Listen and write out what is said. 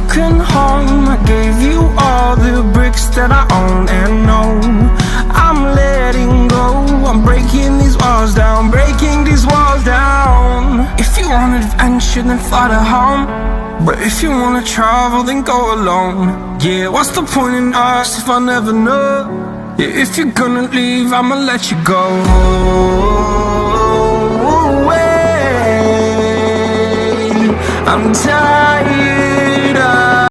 broken home. I gave you all the bricks that I own and know. I'm letting go, I'm breaking these walls down, breaking these walls down. If you want adventure, then fly to home. But if you wanna travel, then go alone. Yeah, what's the point in us if I never know? Yeah, if you're gonna leave, I'ma let you go. I'm tired